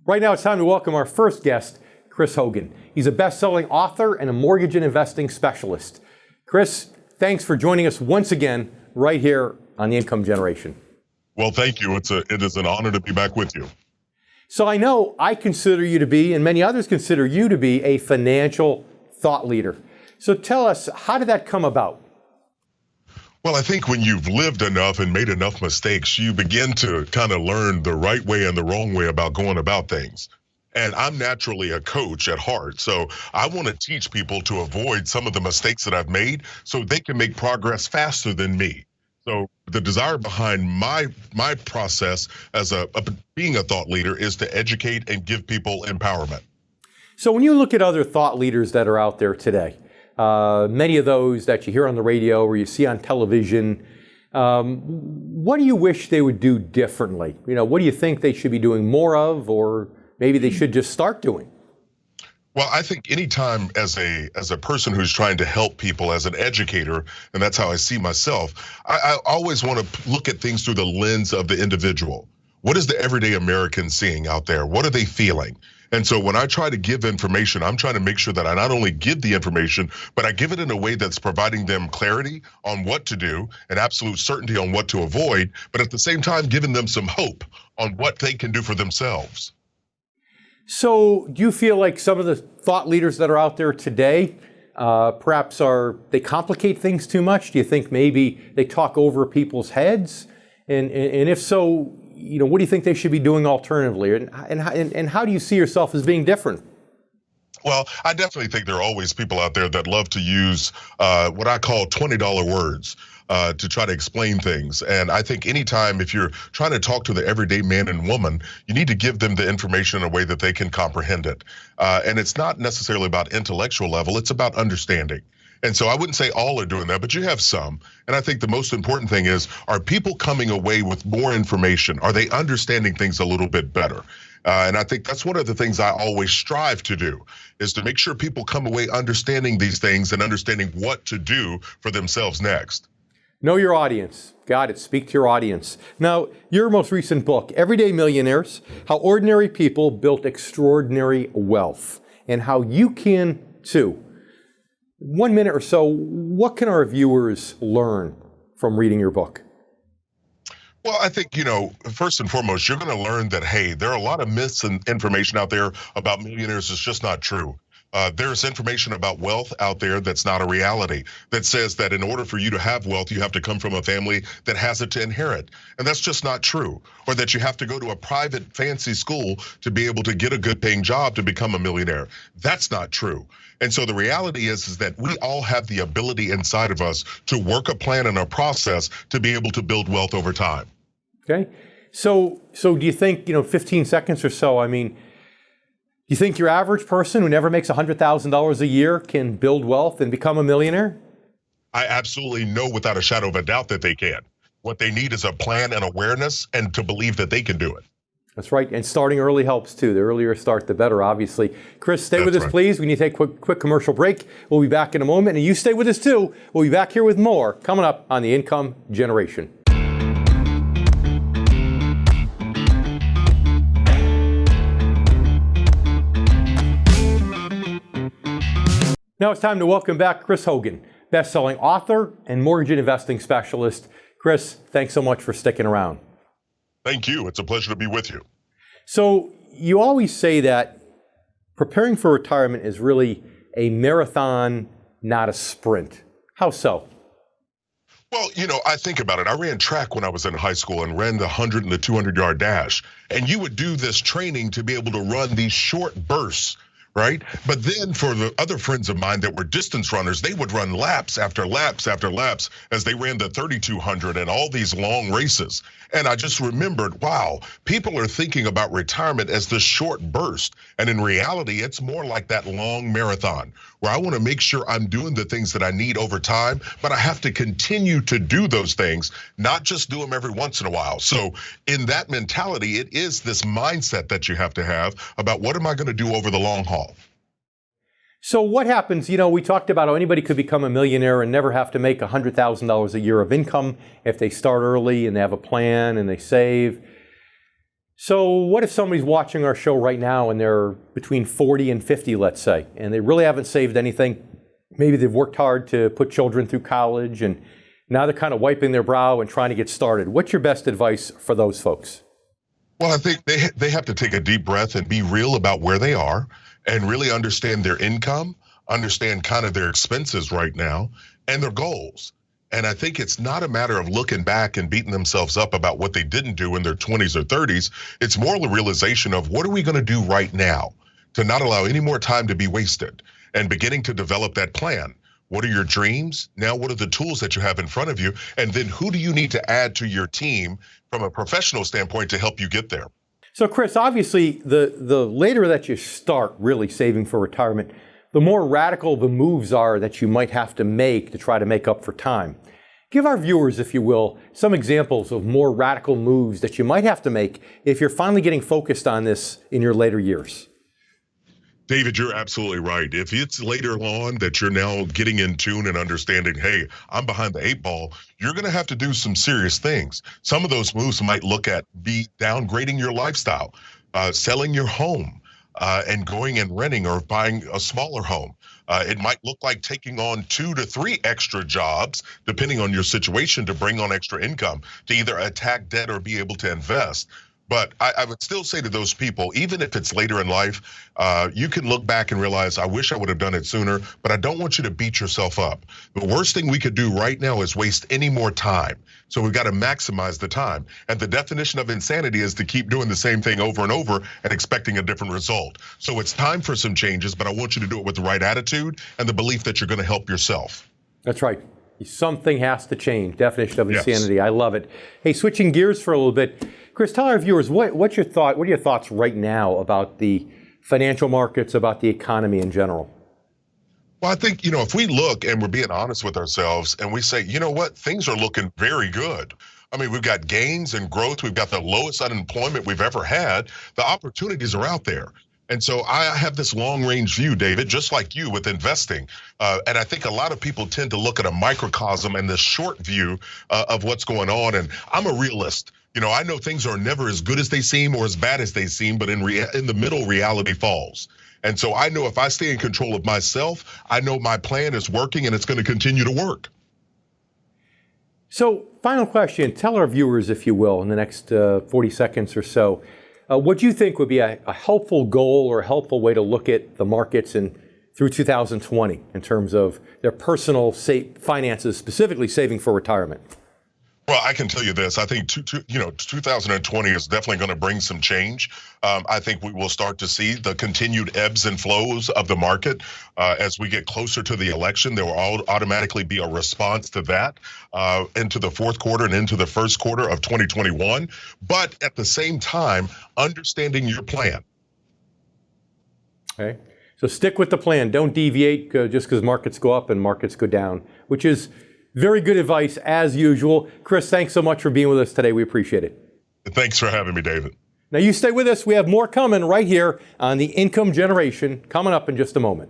Right now, it's time to welcome our first guest, Chris Hogan. He's a best-selling author and a mortgage and investing specialist. Chris, thanks for joining us once again right here on The Income Generation. Well, thank you. It is an honor to be back with you. So I know I consider you to be, and many others consider you to be, a financial thought leader. So tell us, how did that come about? Well, I think when you've lived enough and made enough mistakes, you begin to kind of learn the right way and the wrong way about going about things. And I'm naturally a coach at heart, so I want to teach people to avoid some of the mistakes that I've made so they can make progress faster than me. So the desire behind my process as being a thought leader is to educate and give people empowerment. So when you look at other thought leaders that are out there today, many of those that you hear on the radio or you see on television, what do you wish they would do differently? You know, what do you think they should be doing more of, or maybe they should just start doing? Well, I think anytime as a person who's trying to help people, as an educator, and that's how I see myself, I always want to look at things through the lens of the individual. What is the everyday American seeing out there? What are they feeling? And so when I try to give information, I'm trying to make sure that I not only give the information, but I give it in a way that's providing them clarity on what to do and absolute certainty on what to avoid, but at the same time, giving them some hope on what they can do for themselves. So do you feel like some of the thought leaders that are out there today, perhaps they complicate things too much? Do you think maybe they talk over people's heads? And if so, you know, what do you think they should be doing alternatively? And how do you see yourself as being different? Well, I definitely think there are always people out there that love to use what I call $20 words to try to explain things. And I think anytime if you're trying to talk to the everyday man and woman, you need to give them the information in a way that they can comprehend it. And it's not necessarily about intellectual level, it's about understanding. And so I wouldn't say all are doing that, but you have some. And I think the most important thing is, are people coming away with more information? Are they understanding things a little bit better? And I think that's one of the things I always strive to do, is to make sure people come away understanding these things and understanding what to do for themselves next. Know your audience. Got it. Speak to your audience. Now, your most recent book, Everyday Millionaires, How Ordinary People Built Extraordinary Wealth, and how you can too. 1 minute or so, what can our viewers learn from reading your book? Well, I think, first and foremost, you're going to learn that, hey, there are a lot of myths and information out there about millionaires. It's just not true. There's information about wealth out there that's not a reality, that says that in order for you to have wealth, you have to come from a family that has it to inherit. And that's just not true. Or that you have to go to a private fancy school to be able to get a good paying job to become a millionaire. That's not true. And so the reality is that we all have the ability inside of us to work a plan and a process to be able to build wealth over time. Okay. So do you think, 15 seconds or so, you think your average person who never makes $100,000 a year can build wealth and become a millionaire? I absolutely know without a shadow of a doubt that they can. What they need is a plan and awareness and to believe that they can do it. That's right. And starting early helps too. The earlier start, the better, obviously. Chris, stay with us, please. We need to take a quick commercial break. We'll be back in a moment. And you stay with us too. We'll be back here with more coming up on The Income Generation. Now it's time to welcome back Chris Hogan, best-selling author and mortgage and investing specialist. Chris, thanks so much for sticking around. Thank you. It's a pleasure to be with you. So you always say that preparing for retirement is really a marathon, not a sprint. How so? Well, I think about it. I ran track when I was in high school and ran the 100 and the 200-yard dash. And you would do this training to be able to run these short bursts, right? But then for the other friends of mine that were distance runners, they would run laps after laps after laps as they ran the 3,200 and all these long races. And I just remembered, wow, people are thinking about retirement as this short burst. And in reality, it's more like that long marathon where I want to make sure I'm doing the things that I need over time, but I have to continue to do those things, not just do them every once in a while. So in that mentality, it is this mindset that you have to have about what am I going to do over the long haul? So what happens, we talked about how anybody could become a millionaire and never have to make $100,000 a year of income if they start early and they have a plan and they save. So what if somebody's watching our show right now and they're between 40 and 50, let's say, and they really haven't saved anything? Maybe they've worked hard to put children through college and now they're kind of wiping their brow and trying to get started. What's your best advice for those folks? Well, I think they have to take a deep breath and be real about where they are and really understand their income, understand kind of their expenses right now and their goals. And I think it's not a matter of looking back and beating themselves up about what they didn't do in their 20s or 30s. It's more the realization of what are we going to do right now to not allow any more time to be wasted and beginning to develop that plan. What are your dreams? Now, what are the tools that you have in front of you? And then who do you need to add to your team from a professional standpoint to help you get there? So Chris, obviously the later that you start really saving for retirement, the more radical the moves are that you might have to make to try to make up for time. Give our viewers, if you will, some examples of more radical moves that you might have to make if you're finally getting focused on this in your later years. David, you're absolutely right. If it's later on that you're now getting in tune and understanding, hey, I'm behind the 8 ball, you're going to have to do some serious things. Some of those moves might look at be downgrading your lifestyle, selling your home, and going and renting or buying a smaller home. It might look like taking on 2 to 3 extra jobs, depending on your situation, to bring on extra income, to either attack debt or be able to invest. But I would still say to those people, even if it's later in life, you can look back and realize, I wish I would have done it sooner, but I don't want you to beat yourself up. The worst thing we could do right now is waste any more time. So we've got to maximize the time. And the definition of insanity is to keep doing the same thing over and over and expecting a different result. So it's time for some changes, but I want you to do it with the right attitude and the belief that you're going to help yourself. That's right. Something has to change. Definition of insanity. Yes. I love it. Hey, switching gears for a little bit. Chris, tell our viewers, what are your thoughts right now about the financial markets, about the economy in general? Well, I think, if we look and we're being honest with ourselves and we say, you know what, things are looking very good. I mean, we've got gains and growth. We've got the lowest unemployment we've ever had. The opportunities are out there. And so I have this long range view, David, just like you with investing. And I think a lot of people tend to look at a microcosm and the short view of what's going on. And I'm a realist. I know things are never as good as they seem or as bad as they seem, but in the middle, reality falls. And so I know if I stay in control of myself, I know my plan is working and it's going to continue to work. So final question, tell our viewers, if you will, in the next 40 seconds or so, what do you think would be a helpful goal or a helpful way to look at the markets through 2020 in terms of their personal finances, specifically saving for retirement? Well, I can tell you this. I think 2020 is definitely going to bring some change. I think we will start to see the continued ebbs and flows of the market as we get closer to the election. There will automatically be a response to that into the fourth quarter and into the first quarter of 2021. But at the same time, understanding your plan. Okay. So stick with the plan. Don't deviate just because markets go up and markets go down, which is very good advice as usual. Chris, thanks so much for being with us today. We appreciate it. Thanks for having me, David. Now you stay with us. We have more coming right here on the Income Generation coming up in just a moment.